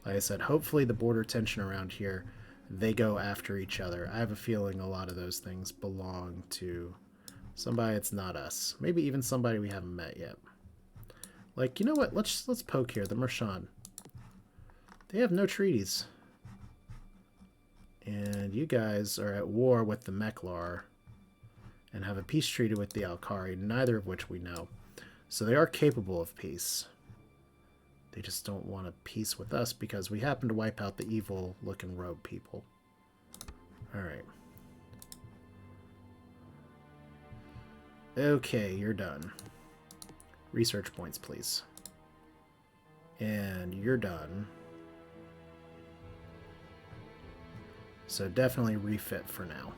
Like I said, hopefully the border tension around here, they go after each other. I have a feeling a lot of those things belong to somebody that's not us. Maybe even somebody we haven't met yet. Like, you know what? Let's poke here. The Mershon. They have no treaties. And you guys are at war with the Meklar and have a peace treaty with the Alkari, neither of which we know. So they are capable of peace. They just don't want a peace with us because we happen to wipe out the evil-looking rogue people. Alright. Okay, you're done. Research points, please. And you're done. So definitely refit for now.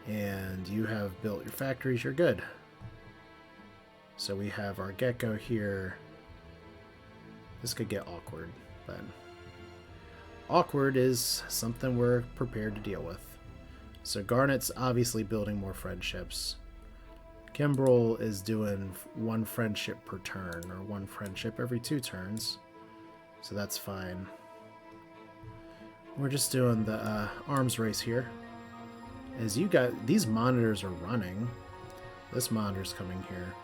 And you have built your factories, you're good. So we have our gecko here. This could get awkward, but awkward is something we're prepared to deal with. So Garnet's obviously building more friendships. Kimbrel is doing one friendship per turn, or one friendship every 2 turns. So that's fine. We're just doing the arms race here. As you got, these monitors are running. This monitor's coming here.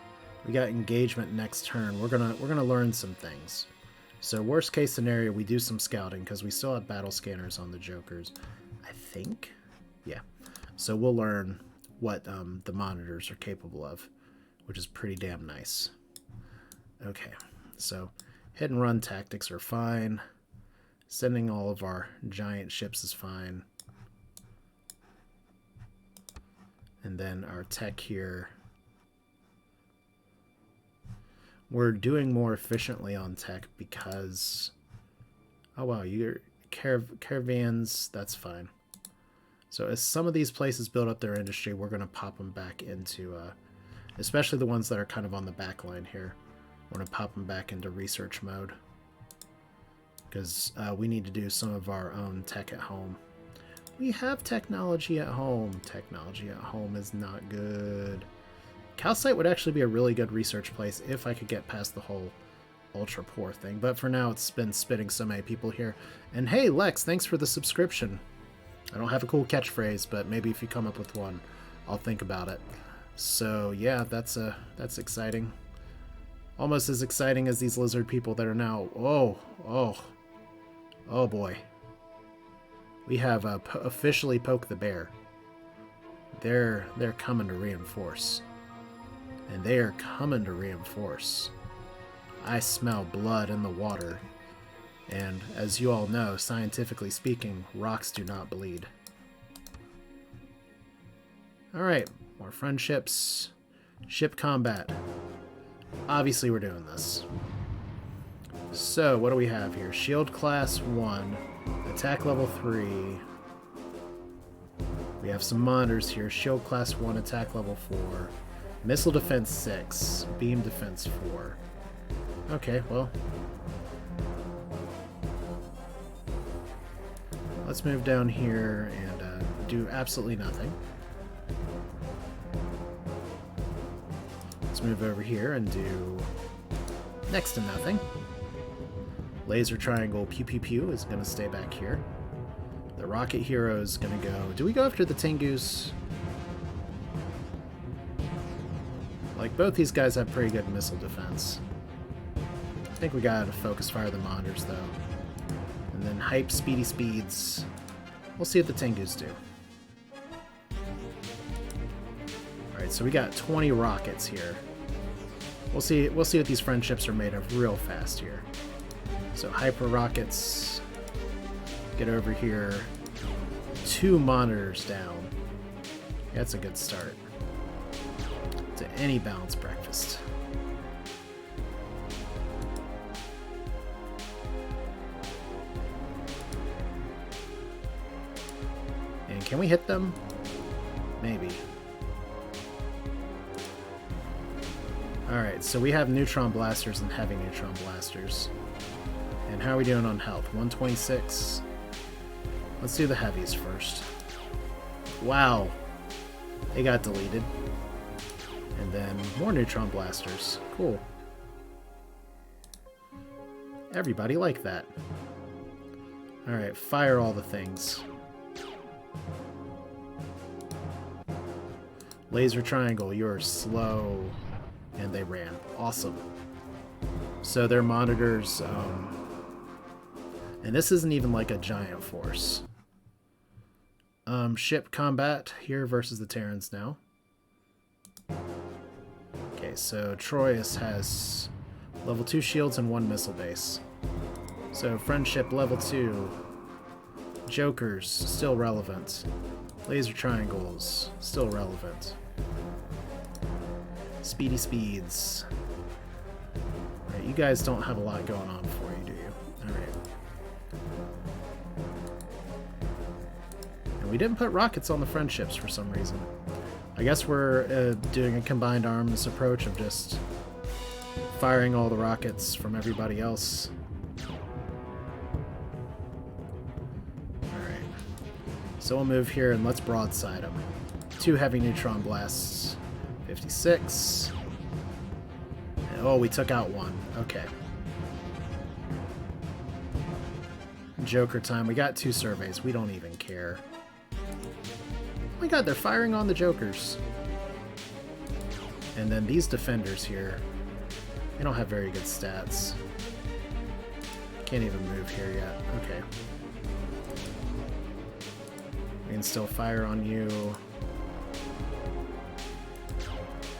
We got engagement next turn. We're gonna learn some things. So worst case scenario, we do some scouting because we still have battle scanners on the Jokers, I think. Yeah. So we'll learn what the monitors are capable of, which is pretty damn nice. Okay. So hit and run tactics are fine. Sending all of our giant ships is fine. And then our tech here. We're doing more efficiently on tech because... Oh wow, your caravans, that's fine. So as some of these places build up their industry, we're going to pop them back into... especially the ones that are kind of on the back line here. We're going to pop them back into research mode. Because we need to do some of our own tech at home. We have technology at home. Technology at home is not good. Calcite would actually be a really good research place if I could get past the whole ultra poor thing. But for now, it's been spitting so many people here. And hey, Lex, thanks for the subscription. I don't have a cool catchphrase, but maybe if you come up with one, I'll think about it. So yeah, that's exciting. Almost as exciting as these lizard people that are now... Oh boy. We have officially poked the bear. They're coming to reinforce. And they are coming to reinforce. I smell blood in the water. And as you all know, scientifically speaking, rocks do not bleed. Alright, more friendships. Ship combat. Obviously we're doing this. So, what do we have here? Shield class 1. Attack level 3. We have some monitors here. Shield class 1, attack level 4. Missile defense 6. Beam defense 4. Okay, well. Let's move down here and do absolutely nothing. Let's move over here and do next to nothing. Laser triangle pew pew pew is going to stay back here. The rocket hero is going to go... Do we go after the Tengus? Like, both these guys have pretty good missile defense. I think we gotta focus fire the monitors, though. And then hype speedy speeds. We'll see what the Tengus do. Alright, so we got 20 rockets here. We'll see what these friendships are made of real fast here. So hyper rockets, get over here. 2 monitors down. That's a good start to any balanced breakfast. And can we hit them? Maybe. Alright, so we have neutron blasters and heavy neutron blasters. And how are we doing on health? 126. Let's do the heavies first. Wow. They got deleted. And then more neutron blasters. Cool. Everybody liked that. Alright, fire all the things. Laser triangle, you're slow. And they ran. Awesome. So their monitors, and this isn't even like a giant force. Ship combat here versus the Terrans now. Okay, so Troyes has level 2 shields and 1 missile base. So friendship level 2. Jokers, still relevant. Laser triangles, still relevant. Speedy speeds. Alright, you guys don't have a lot going on for you, do you? Alright. And we didn't put rockets on the friendships for some reason. I guess we're doing a combined arms approach of just firing all the rockets from everybody else. Alright. So we'll move here and let's broadside them. 2 heavy neutron blasts. 56. Oh, we took out 1. Okay. Joker time. We got 2 surveys. We don't even care. Oh my god, they're firing on the Jokers. And then these defenders here. They don't have very good stats. Can't even move here yet. Okay. We can still fire on you.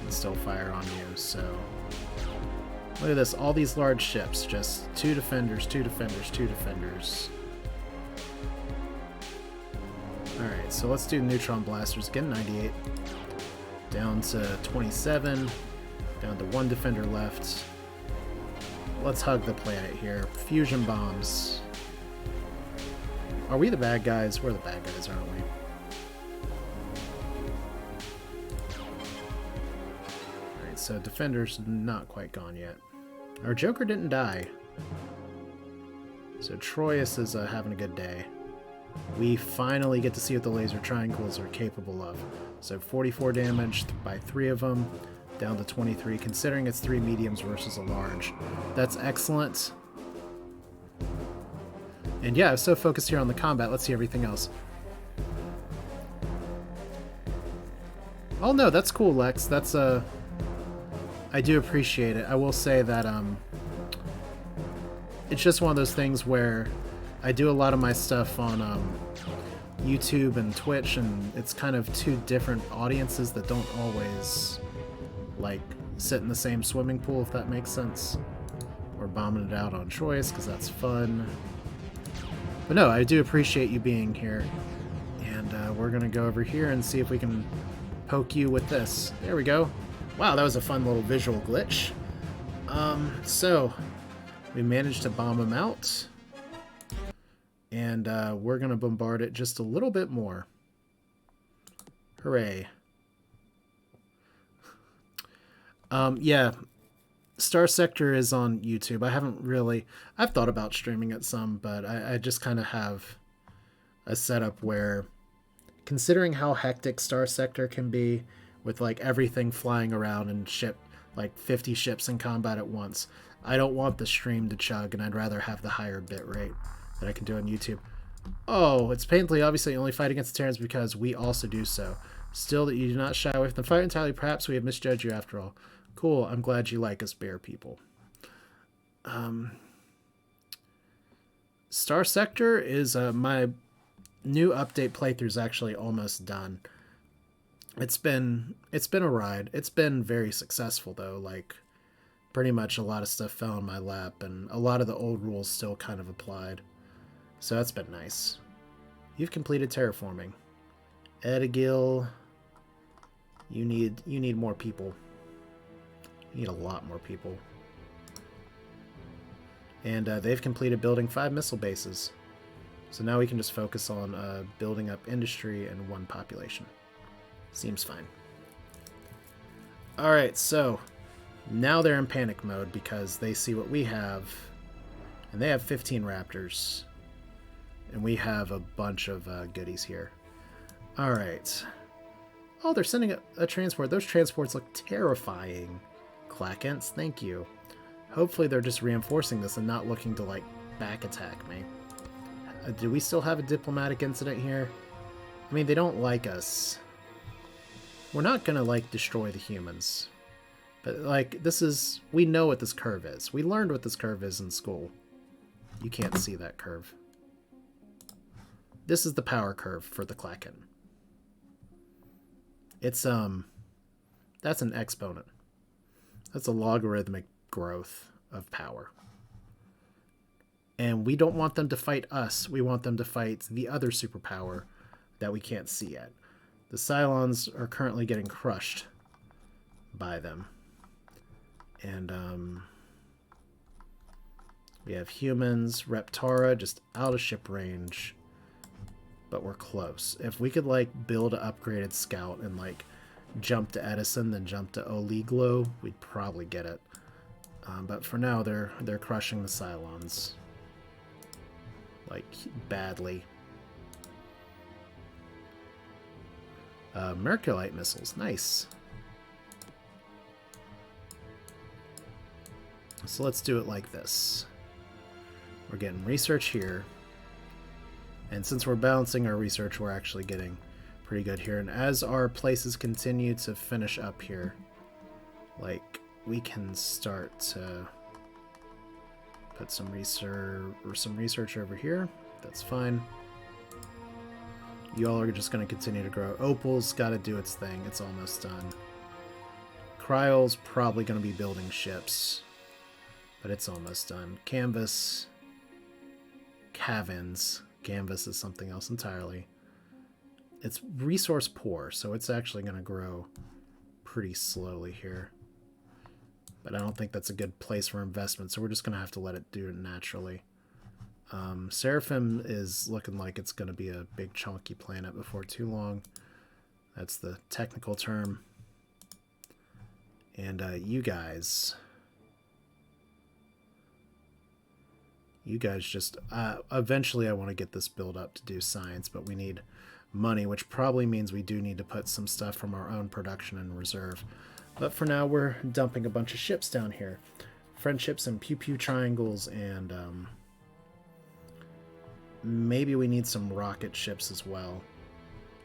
Still fire on you, so look at this, all these large ships, just 2 defenders, 2 defenders, 2 defenders. Alright, so let's do neutron blasters again. 98 down to 27, down to 1 defender left. Let's hug the planet here. Fusion bombs. Are we the bad guys? We're the bad guys, aren't we? So defender's not quite gone yet. Our Joker didn't die. So Troyes is having a good day. We finally get to see what the laser triangles are capable of. So 44 damage by 3 of them, down to 23, considering it's 3 mediums versus a large. That's excellent. And yeah, I was so focused here on the combat. Let's see everything else. Oh no, that's cool, Lex. That's I do appreciate it. I will say that it's just one of those things where I do a lot of my stuff on YouTube and Twitch, and it's kind of 2 different audiences that don't always like sit in the same swimming pool, if that makes sense. We're bombing it out on Troyes because that's fun. But no, I do appreciate you being here, and we're gonna go over here and see if we can poke you with this. There we go. Wow, that was a fun little visual glitch. So we managed to bomb him out, and we're gonna bombard it just a little bit more. Hooray. Yeah, Star Sector is on YouTube. I've thought about streaming it some, but I just kind of have a setup where, considering how hectic Star Sector can be, with like everything flying around and like 50 ships in combat at once, I don't want the stream to chug, and I'd rather have the higher bit rate that I can do on YouTube. Oh, it's painfully obvious that you only fight against the Terrans because we also do so. Still, that you do not shy away from the fight entirely. Perhaps we have misjudged you after all. Cool, I'm glad you like us bear people. Star Sector is my new update playthrough is actually almost done. It's been a ride. It's been very successful though. Like, pretty much a lot of stuff fell in my lap, and a lot of the old rules still kind of applied. So that's been nice. You've completed terraforming. Edagil, you need more people. You need a lot more people. And they've completed building 5 missile bases. So now we can just focus on building up industry and 1 population. Seems fine. Alright, so now they're in panic mode because they see what we have. And they have 15 raptors. And we have a bunch of goodies here. Alright. Oh, they're sending a transport. Those transports look terrifying. Clackents, thank you. Hopefully they're just reinforcing this and not looking to, like, back attack me. Do we still have a diplomatic incident here? I mean, they don't like us. We're not gonna, like, destroy the humans. But, like, this is... We know what this curve is. We learned what this curve is in school. You can't see that curve. This is the power curve for the Kraken. It's, that's an exponent. That's a logarithmic growth of power. And we don't want them to fight us. We want them to fight the other superpower that we can't see yet. The Cylons are currently getting crushed by them. And, we have humans, Reptara, just out of ship range. But we're close. If we could, like, build an upgraded scout and, like, jump to Edison, then jump to Oliglo, we'd probably get it. But for now, they're crushing the Cylons. Like, badly. Merculite missiles, nice. So let's do it like this. We're getting research here. And since we're balancing our research, we're actually getting pretty good here. And as our places continue to finish up here, like, we can start to put some research over here. That's fine. You all are just going to continue to grow. Opal's got to do its thing. It's almost done. Cryol's probably going to be building ships, but it's almost done. Canvas. Cavins. Canvas is something else entirely. It's resource poor, so it's actually going to grow pretty slowly here. But I don't think that's a good place for investment, so we're just going to have to let it do it naturally. Seraphim is looking like it's going to be a big chunky planet before too long. That's the technical term. And you guys just... eventually I want to get this build up to do science, but we need money, which probably means we do need to put some stuff from our own production in reserve. But for now, we're dumping a bunch of ships down here. Friendships and pew-pew triangles, and maybe we need some rocket ships as well,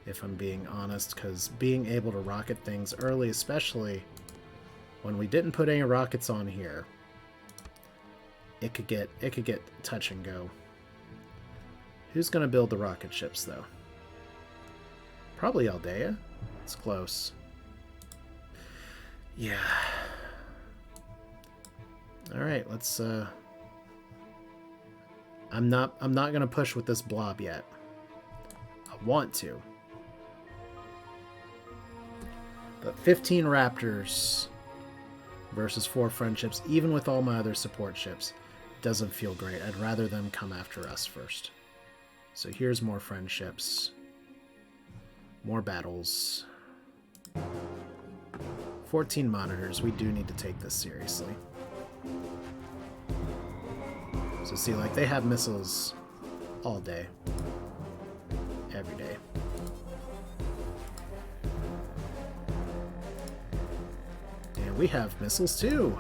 if I'm being honest, because being able to rocket things early, especially when we didn't put any rockets on here, it could get touch and go. Who's going to build the rocket ships, though? Probably Aldea. It's close. Yeah. All right, let's I'm not going to push with this blob yet. I want to. But 15 Raptors versus 4 friendships, even with all my other support ships, doesn't feel great. I'd rather them come after us first. So here's more friendships. More battles. 14 monitors. We do need to take this seriously. So see, like, they have missiles all day. Every day. And we have missiles too.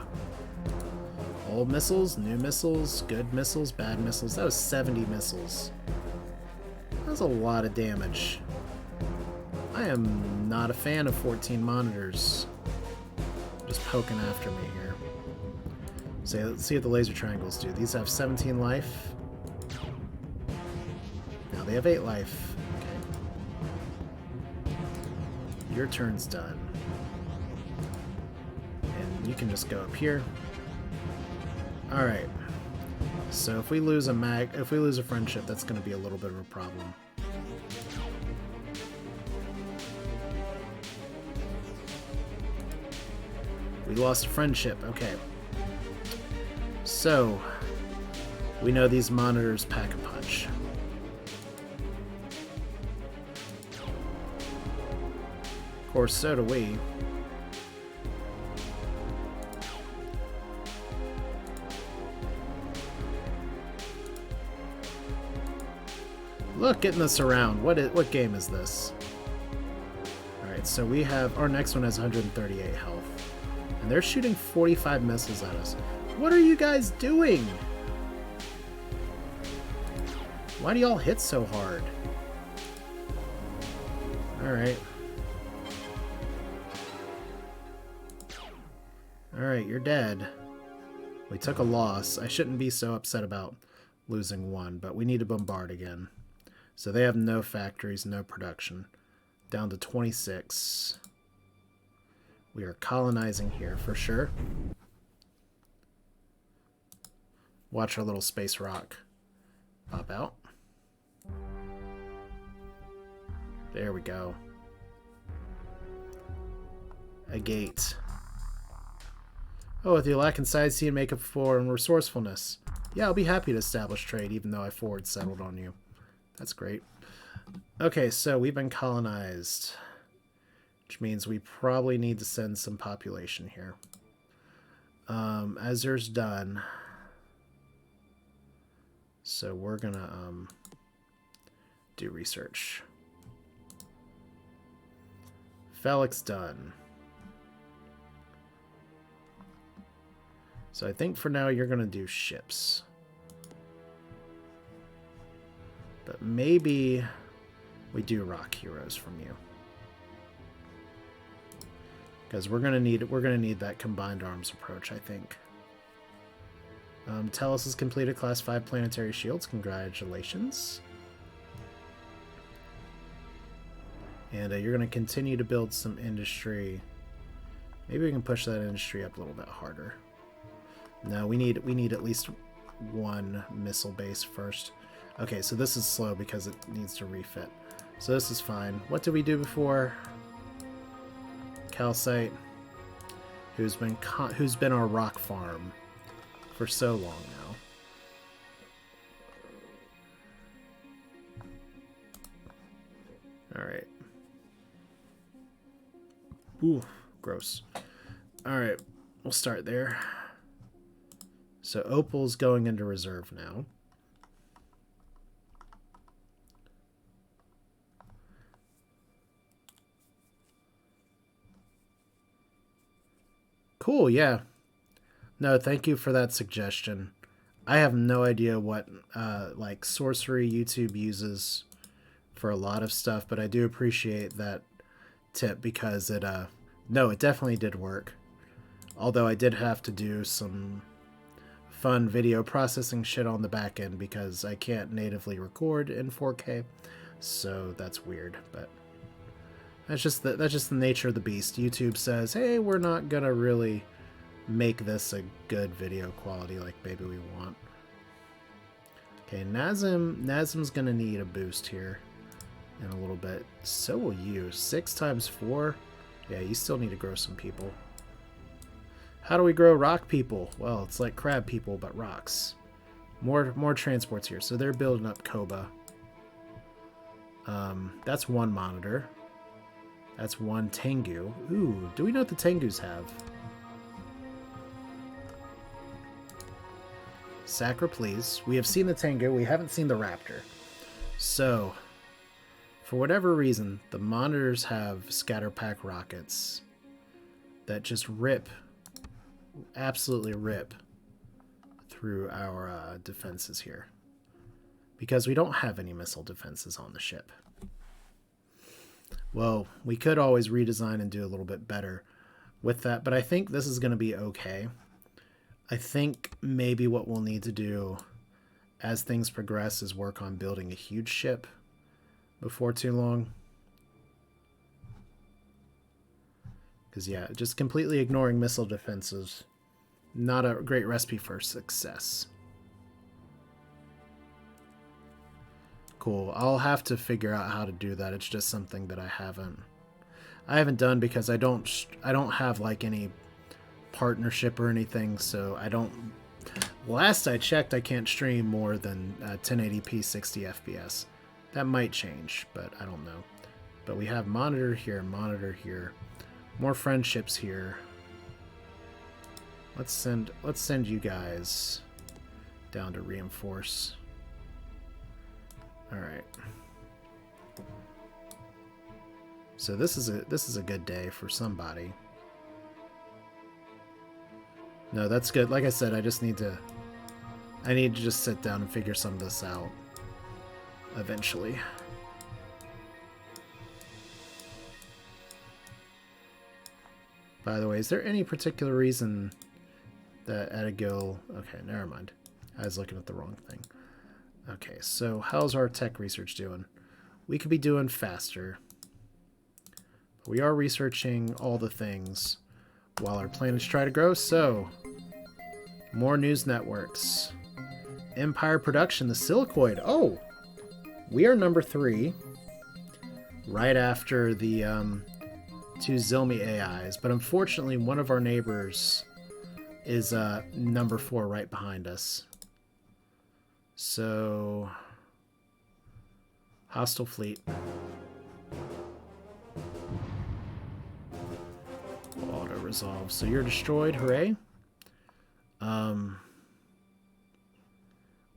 Old missiles, new missiles, good missiles, bad missiles. That was 70 missiles. That was a lot of damage. I am not a fan of 14 monitors just poking after me here. So let's see what the laser triangles do. These have 17 life. Now they have 8 life. Okay. Your turn's done. And you can just go up here. Alright. So if we lose a friendship, that's going to be a little bit of a problem. We lost a friendship. Okay. So, we know these monitors pack a punch. Of course, so do we. Look, getting this around. What game is this? Alright, so we have... Our next one has 138 health. And they're shooting 45 missiles at us. What are you guys doing? Why do y'all hit so hard? Alright. Alright, you're dead. We took a loss. I shouldn't be so upset about losing one, but we need to bombard again. So they have no factories, no production. Down to 26. We are colonizing here for sure. Watch our little space rock pop out. There we go. A gate. Oh, with your lack in size, see and make up for and resourcefulness. Yeah, I'll be happy to establish trade, even though I forward settled on you. That's great. Okay, so we've been colonized, which means we probably need to send some population here. Azur's done. So we're gonna do research. Felix done. So I think for now you're gonna do ships. But maybe we do rock heroes from you. Because we're gonna need that combined arms approach, I think. Telos has completed class 5 planetary shields. Congratulations. And you're going to continue to build some industry. Maybe we can push that industry up a little bit harder. No, we need at least one missile base first. Okay, so this is slow because it needs to refit. So this is fine. What did we do before? Calcite, who's been our rock farm for so long now. Alright. Ooh, gross. Alright, we'll start there. So Opal's going into reserve now. Cool, yeah. No, thank you for that suggestion. I have no idea what like sorcery YouTube uses for a lot of stuff, but I do appreciate that tip because it no, it definitely did work. Although I did have to do some fun video processing shit on the back end because I can't natively record in 4K. So that's weird, but that's just the nature of the beast. YouTube says, "Hey, we're not going to really make this a good video quality like maybe we want." Okay, Nazim's going to need a boost here in a little bit. So will you. 6 times 4? Yeah, you still need to grow some people. How do we grow rock people? Well, it's like crab people, but rocks. More transports here. So they're building up Koba. That's one monitor. That's one Tengu. Ooh, do we know what the Tengus have? Sakkra, please. We have seen the Tengu. We haven't seen the Raptor. So, for whatever reason, the monitors have scatter pack rockets that just rip, absolutely rip through our defenses here. Because we don't have any missile defenses on the ship. Well, we could always redesign and do a little bit better with that, but I think this is going to be okay. I think maybe what we'll need to do as things progress is work on building a huge ship before too long. Because, yeah, just completely ignoring missile defenses, not a great recipe for success. Cool. I'll have to figure out how to do that. It's just something that I haven't done because I don't have like any partnership or anything, so I don't. Last I checked, I can't stream more than 1080p 60 FPS. That might change, but I don't know. But we have monitor here, more friendships here. Let's send you guys down to reinforce. All right. So this is a good day for somebody. No, that's good. Like I said, I need to just sit down and figure some of this out eventually. By the way, is there any particular reason that Edagil... Okay, never mind. I was looking at the wrong thing. Okay, so how's our tech research doing? We could be doing faster. We are researching all the things while our planets try to grow, so... More news networks. Empire Production, the Silicoid. Oh! We are number 3. Right after the 2 Zilmi AIs. But unfortunately, one of our neighbors is number 4 right behind us. So... Hostile fleet. Auto-resolve. So you're destroyed. Hooray.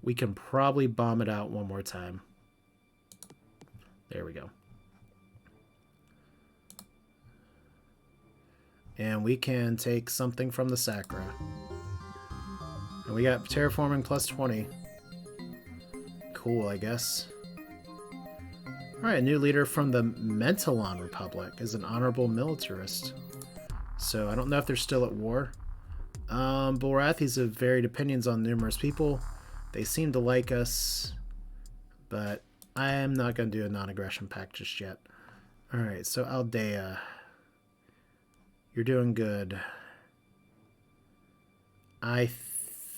We can probably bomb it out one more time. There we go. And we can take something from the Sakkra. And we got terraforming plus 20. Cool, I guess. Alright, a new leader from the Mentalon Republic is an honorable militarist. So I don't know if they're still at war. Bulrathis have varied opinions on numerous people. They seem to like us, but I am not going to do a non-aggression pact just yet. Alright, so Aldea. You're doing good. I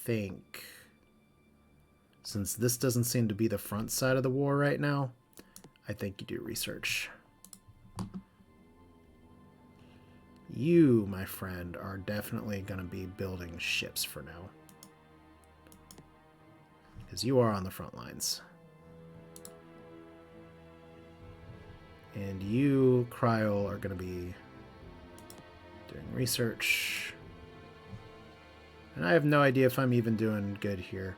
think, since this doesn't seem to be the front side of the war right now, I think you do research. You, my friend, are definitely going to be building ships for now. Because you are on the front lines. And you, Kryol, are going to be doing research. And I have no idea if I'm even doing good here.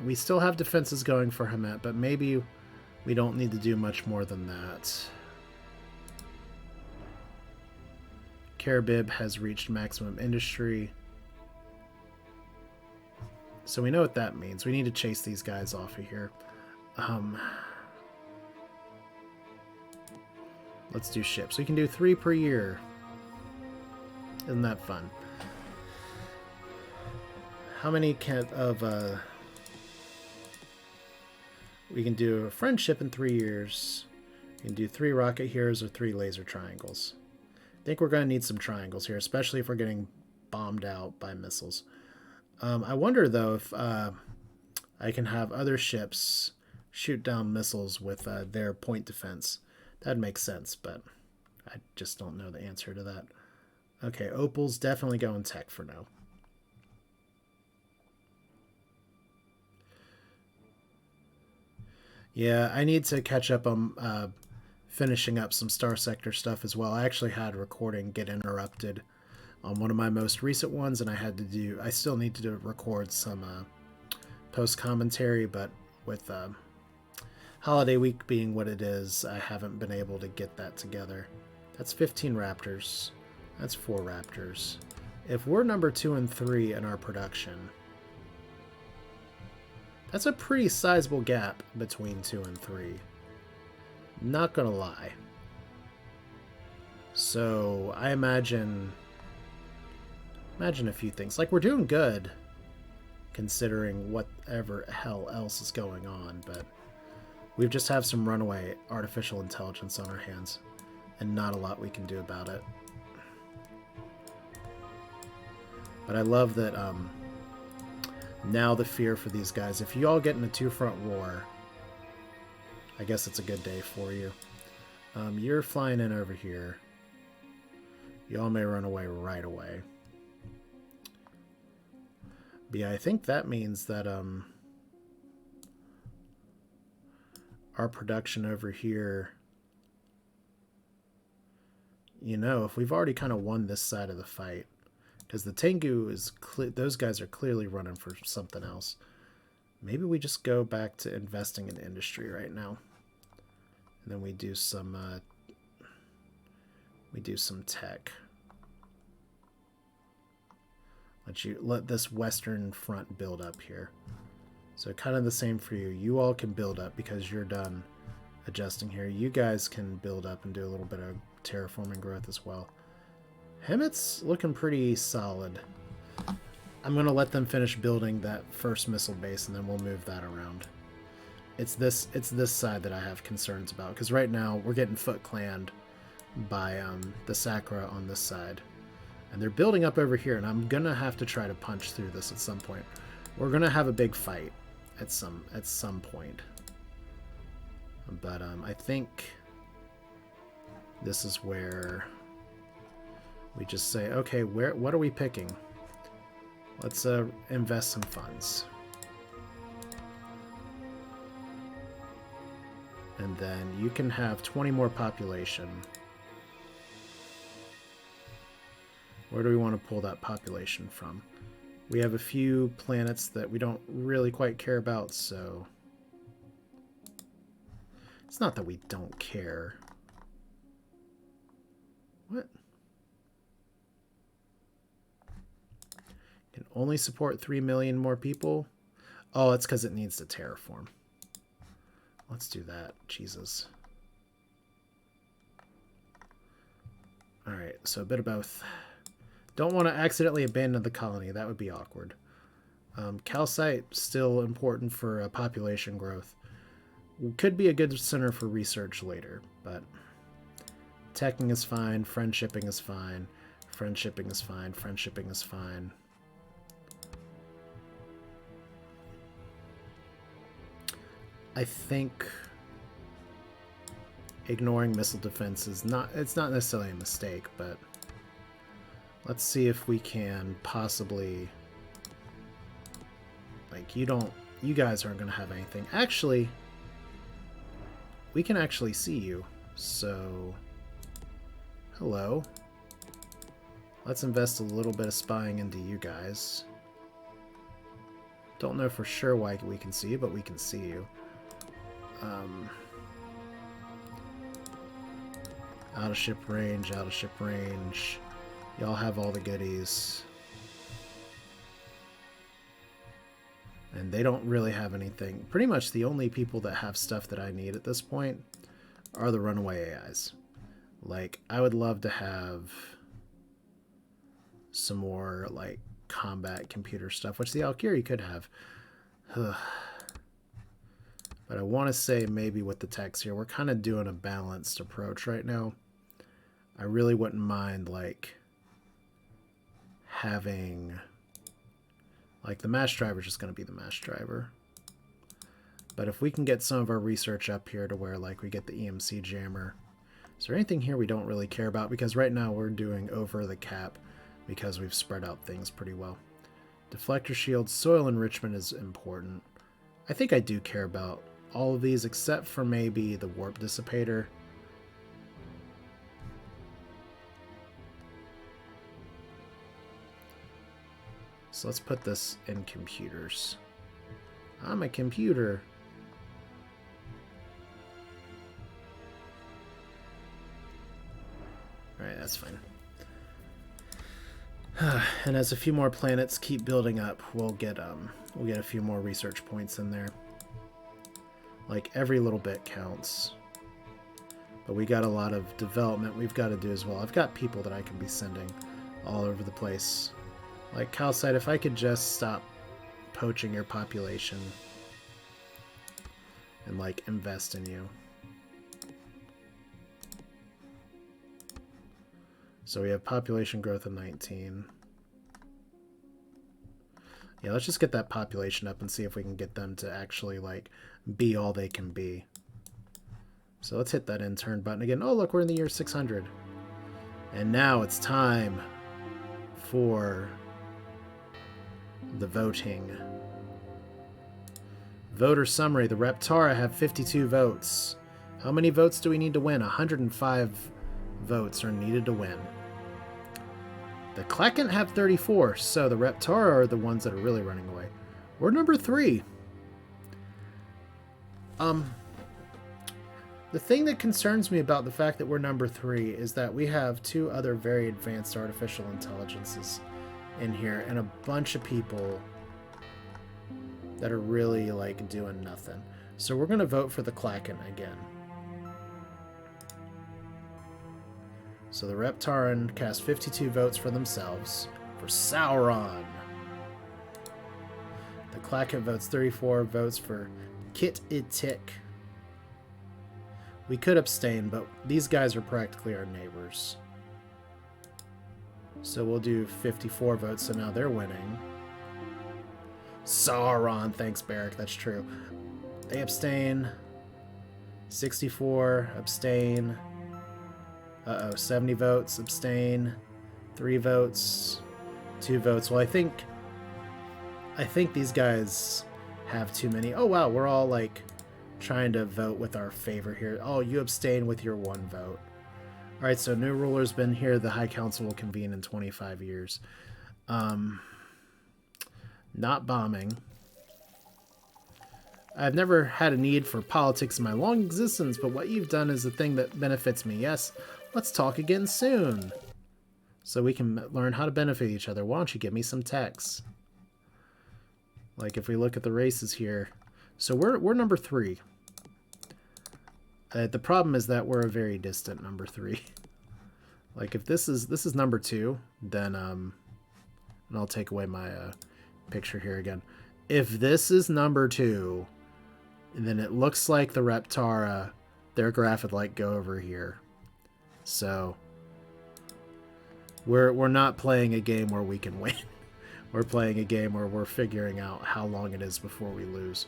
We still have defenses going for Hamet, but maybe we don't need to do much more than that. Karabib has reached maximum industry. So we know what that means. We need to chase these guys off of here. Let's do ships. We can do 3 per year. Isn't that fun? How many we can do a friendship in 3 years. We can do 3 rocket heroes or 3 laser triangles. I think we're going to need some triangles here, especially if we're getting bombed out by missiles. I wonder, though, if I can have other ships shoot down missiles with their point defense. That'd make sense, but I just don't know the answer to that. Okay, Opal's definitely going tech for now. Yeah, I need to catch up on finishing up some Star Sector stuff as well. I actually had recording get interrupted on one of my most recent ones, and I still need to record some post-commentary, but with holiday week being what it is, I haven't been able to get that together. That's 15 Raptors. That's 4 Raptors. If we're number 2 and 3 in our production, that's a pretty sizable gap between 2 and 3. Not gonna lie. So I imagine a few things. Like, we're doing good considering whatever hell else is going on, but we just have some runaway artificial intelligence on our hands and not a lot we can do about it. But I love that now the fear for these guys, if you all get in a 2-front war, I guess it's a good day for you. You're flying in over here. Y'all may run away right away. But yeah, I think that means that our production over here, you know, if we've already kind of won this side of the fight, because the Tengu those guys are clearly running for something else. Maybe we just go back to investing in industry right now. And then we do some tech. Let this western front build up here. So kind of the same for you. You all can build up because you're done adjusting here. You guys can build up and do a little bit of terraforming growth as well. Hemet's looking pretty solid. I'm going to let them finish building that first missile base, and then we'll move that around. It's this side that I have concerns about, because right now we're getting foot-clanned by the Sakkra on this side. And they're building up over here, and I'm going to have to try to punch through this at some point. We're going to have a big fight at some point. But I think this is where we just say, okay, what are we picking? Let's invest some funds. And then you can have 20 more population. Where do we want to pull that population from? We have a few planets that we don't really quite care about, so... It's not that we don't care. What? Can only support 3 million more people? Oh, it's because it needs to terraform. Let's do that. Jesus. Alright, so a bit of both. Don't want to accidentally abandon the colony. That would be awkward. Calcite, still important for population growth. Could be a good center for research later, but teching is fine, friendshipping is fine, friendshipping is fine, friendshipping is fine. I think ignoring missile defense is it's not necessarily a mistake, but let's see if we can possibly, like, you guys aren't going to have anything. Actually, we can actually see you, so hello. Let's invest a little bit of spying into you guys. Don't know for sure why we can see you, but we can see you. Out of ship range, out of ship range. Y'all have all the goodies. And they don't really have anything. Pretty much the only people that have stuff that I need at this point are the runaway AIs. Like, I would love to have some more, like, combat computer stuff, which the Valkyrie could have. But I want to say maybe with the techs here, we're kind of doing a balanced approach right now. I really wouldn't mind, like, having... Like, the mass driver is just going to be the mass driver. But if we can get some of our research up here to where, like, we get the EMC jammer. Is there anything here we don't really care about? Because right now we're doing over the cap because we've spread out things pretty well. Deflector shield, soil enrichment is important. I think I do care about all of these except for maybe the warp dissipator. So let's put this in computers. I'm a computer. Alright, that's fine. And as a few more planets keep building up, we'll get a few more research points in there. Like, every little bit counts. But we got a lot of development we've got to do as well. I've got people that I can be sending all over the place. Like, Calcite, if I could just stop poaching your population and, like, invest in you. So we have population growth of 19. Yeah, let's just get that population up and see if we can get them to actually, like, be all they can be. So let's hit that intern button again. Oh, look, we're in the year 600. And now it's time for the voting. Voter summary. The Reptara have 52 votes. How many votes do we need to win? 105 votes are needed to win. The Klekant have 34, so the Reptara are the ones that are really running away. We're number 3. The thing that concerns me about the fact that we're number 3 is that we have 2 other very advanced artificial intelligences in here and a bunch of people that are really like doing nothing. So we're going to vote for the Klaken again. So the Reptaran cast 52 votes for themselves for Sauron. The Klaken votes 34 votes for Kit Itik. We could abstain, but these guys are practically our neighbors. So we'll do 54 votes, so now they're winning. Sauron, thanks Barrick, that's true. They abstain. 64, abstain. 70 votes, abstain. 3 votes, 2 votes. Well, I think these guys have too many. Oh wow, we're all like trying to vote with our favor here. Oh, you abstain with your 1 vote. All right, so new ruler's been here. The High Council will convene in 25 years. Not bombing. I've never had a need for politics in my long existence, but what you've done is a thing that benefits me. Yes, let's talk again soon. So we can learn how to benefit each other. Why don't you give me some techs? Like if we look at the races here. So we're number 3. The problem is that we're a very distant number 3. Like if this is number 2, then and I'll take away my picture here again. If this is number 2, then it looks like the Reptara, their graph would like go over here. So we're not playing a game where we can win. We're playing a game where we're figuring out how long it is before we lose.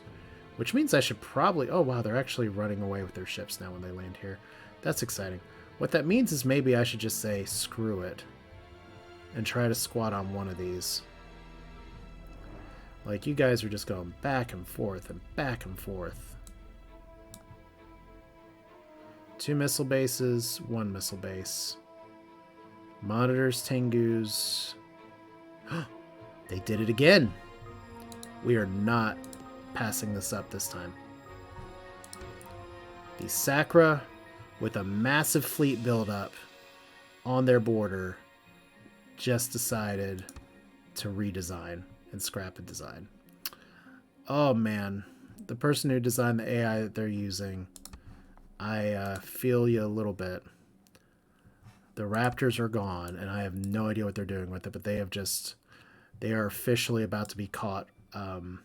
Which means I should probably... Oh, wow, they're actually running away with their ships now when they land here. That's exciting. What that means is maybe I should just say, screw it. And try to squat on one of these. Like, you guys are just going back and forth and back and forth. 2 missile bases, 1 missile base. Monitors, Tengus. They did it again. We are not passing this up this time. The Sakkra, with a massive fleet buildup on their border, just decided to redesign and scrap a design. Oh man, the person who designed the AI that they're using, I feel you a little bit. The Raptors are gone, and I have no idea what they're doing with it, but they are officially about to be caught in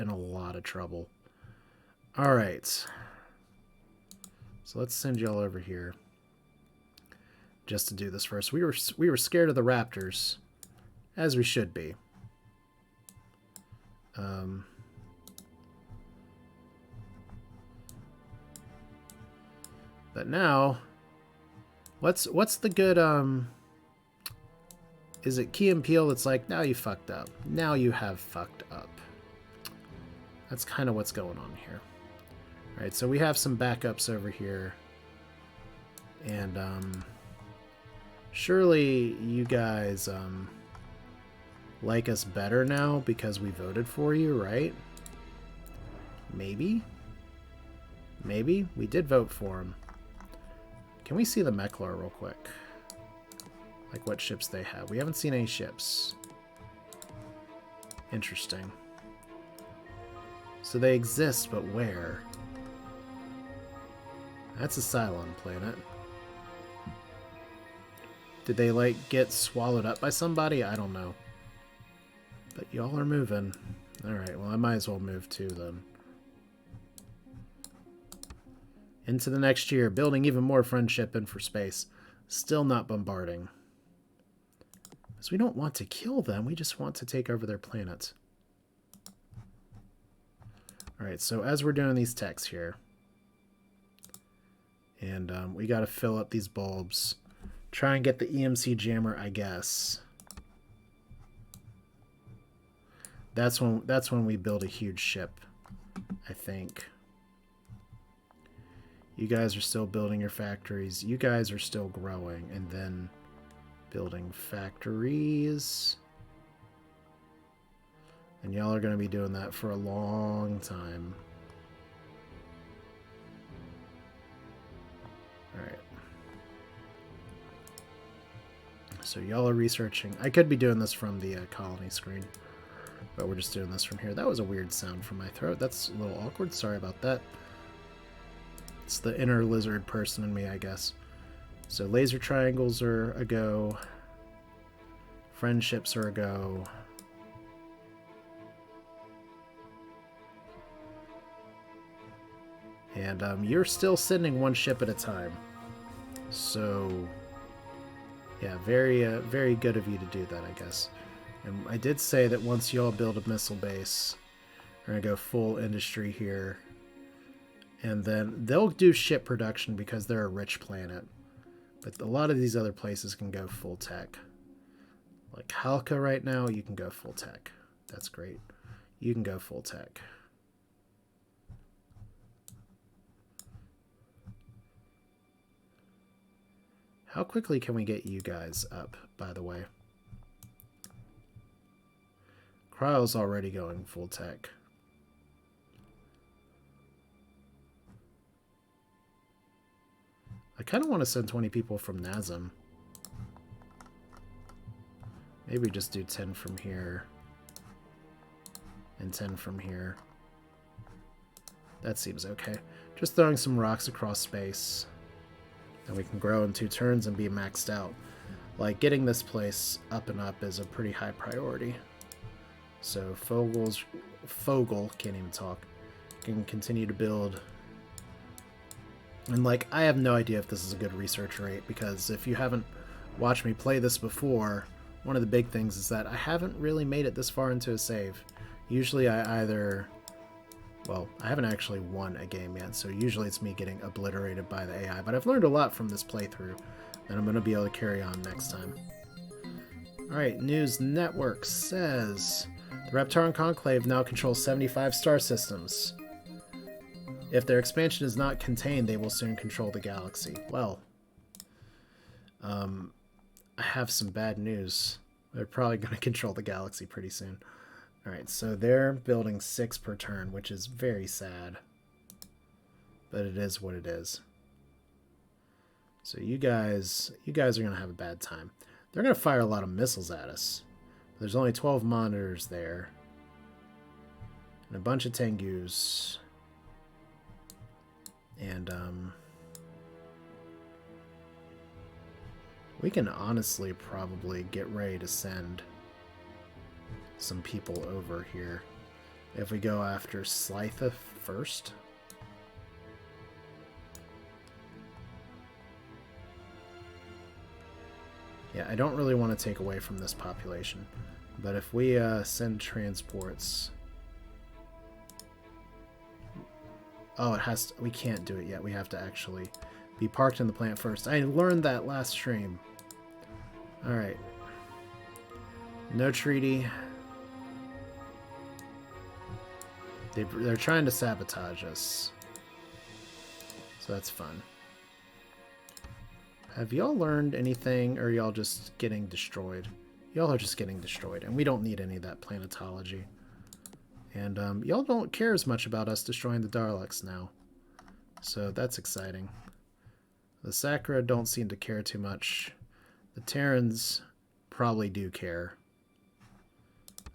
a lot of trouble. All right. So let's send y'all over here just to do this first. We were scared of the Raptors, as we should be. But now, what's the good is it Key and Peele that's like, now you fucked up. Now you have fucked up. That's kind of what's going on here. All right, so we have some backups over here. And surely you guys like us better now because we voted for you, right? Maybe? Maybe? We did vote for him. Can we see the Meklar real quick? Like what ships they have. We haven't seen any ships. Interesting. So they exist, but where? That's a Cylon planet. Did they, like, get swallowed up by somebody? I don't know. But y'all are moving. Alright, well, I might as well move too, then. Into the next year, building even more friendship in for space. Still not bombarding. Because we don't want to kill them, we just want to take over their planet. Alright, so as we're doing these techs here, and we got to fill up these bulbs. Try and get the EMC jammer, I guess. That's when we build a huge ship, I think. You guys are still building your factories. You guys are still growing, and then building factories. And y'all are going to be doing that for a long time. Alright. So So y'all are researching. I could be doing this from the colony screen, but we're just doing this from here. That was a weird sound from my throat. That's a little awkward. Sorry about that. It's the inner lizard person in me, I guess. So laser triangles are a go. Friendships are a go. And you're still sending one ship at a time. So, yeah, very good of you to do that, I guess. And I did say that once y'all build a missile base, we're going to go full industry here. And then they'll do ship production because they're a rich planet. But a lot of these other places can go full tech. Like Halka right now, you can go full tech. That's great. You can go full tech. How quickly can we get you guys up, by the way? Cryo's already going full tech. I kind of want to send 20 people from Nazem. Maybe just do 10 from here. And 10 from here. That seems okay. Just throwing some rocks across space. And we can grow in 2 turns and be maxed out. Like, getting this place up and up is a pretty high priority. So Fogel, can't even talk, can continue to build. And, like, I have no idea if this is a good research rate, because if you haven't watched me play this before, one of the big things is that I haven't really made it this far into a save. Usually I either... Well, I haven't actually won a game yet, so usually it's me getting obliterated by the AI, but I've learned a lot from this playthrough, and I'm going to be able to carry on next time. Alright, News Network says, the Reptaran Conclave now controls 75 star systems. If their expansion is not contained, they will soon control the galaxy. Well, I have some bad news. They're probably going to control the galaxy pretty soon. Alright, so they're building 6 per turn, which is very sad. But it is what it is. So you guys are going to have a bad time. They're going to fire a lot of missiles at us. There's only 12 monitors there. And a bunch of Tengus. And, we can honestly probably get ready to send some people over here if we go after Slitha first. Yeah, I don't really want to take away from this population, but if we send transports... Oh, it has to, we can't do it yet. We have to actually be parked in the plant first. I learned that last stream. Alright. No treaty. They're trying to sabotage us. So that's fun. Have y'all learned anything, or are y'all just getting destroyed? Y'all are just getting destroyed, and we don't need any of that planetology. And y'all don't care as much about us destroying the Daleks now. So that's exciting. The Sakkra don't seem to care too much. The Terrans probably do care.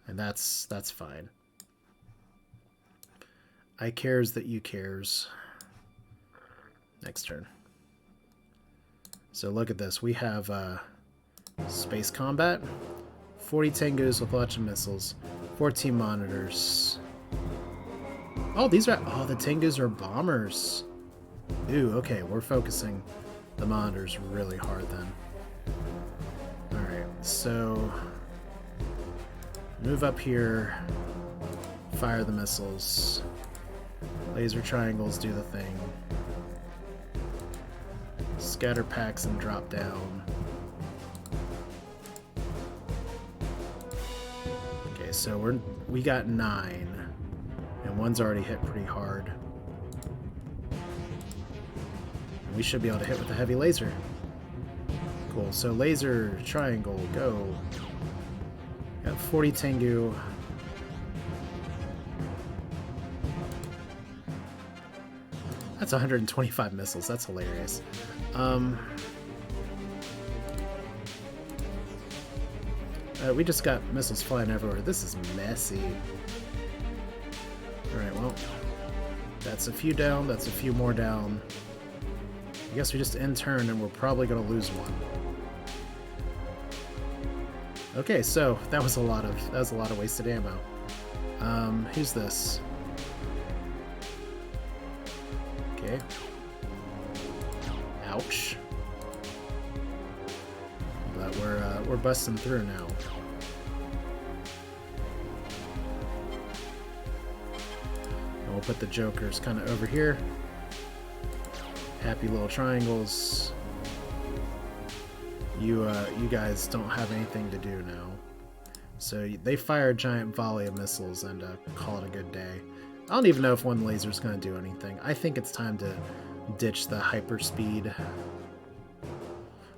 And that's fine. I cares that you cares. Next turn. So look at this. We have space combat. 40 Tengus with lots of missiles. 14 monitors. Oh, these are... Oh, the Tengus are bombers. Ooh, okay. We're focusing the monitors really hard then. Alright, so... Move up here. Fire the missiles. Laser triangles do the thing. Scatter packs and drop down. Okay, so we got 9. And one's already hit pretty hard. And we should be able to hit with a heavy laser. Cool, so laser triangle, go. Got 40 Tengu. That's 125 missiles. That's hilarious. We just got missiles flying everywhere. This is messy. Alright, well, that's a few down, that's a few more down. I guess we just end turn and we're probably going to lose one. Okay, so that was a lot of wasted ammo. Who's this? Okay. Ouch. But we're busting through now. And we'll put the jokers kind of over here. Happy little triangles. You guys don't have anything to do now. So they fire a giant volley of missiles and call it a good day. I don't even know if one laser is going to do anything. I think it's time to ditch the hyperspeed.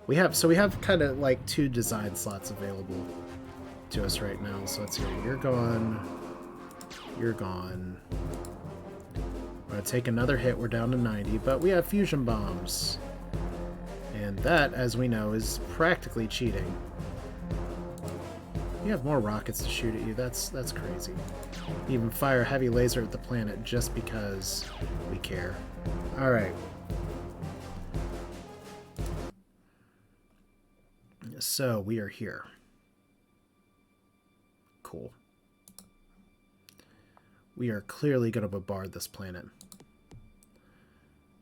We have kind of like 2 design slots available to us right now. So let's hear you're gone. You're gone. We're going to take another hit. We're down to 90, but we have fusion bombs. And that, as we know, is practically cheating. You have more rockets to shoot at you. That's crazy. Even fire a heavy laser at the planet just because we care. Alright. So, we are here. Cool. We are clearly going to bombard this planet.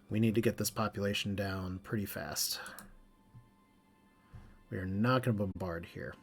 We need to get this population down pretty fast. We are not going to bombard here.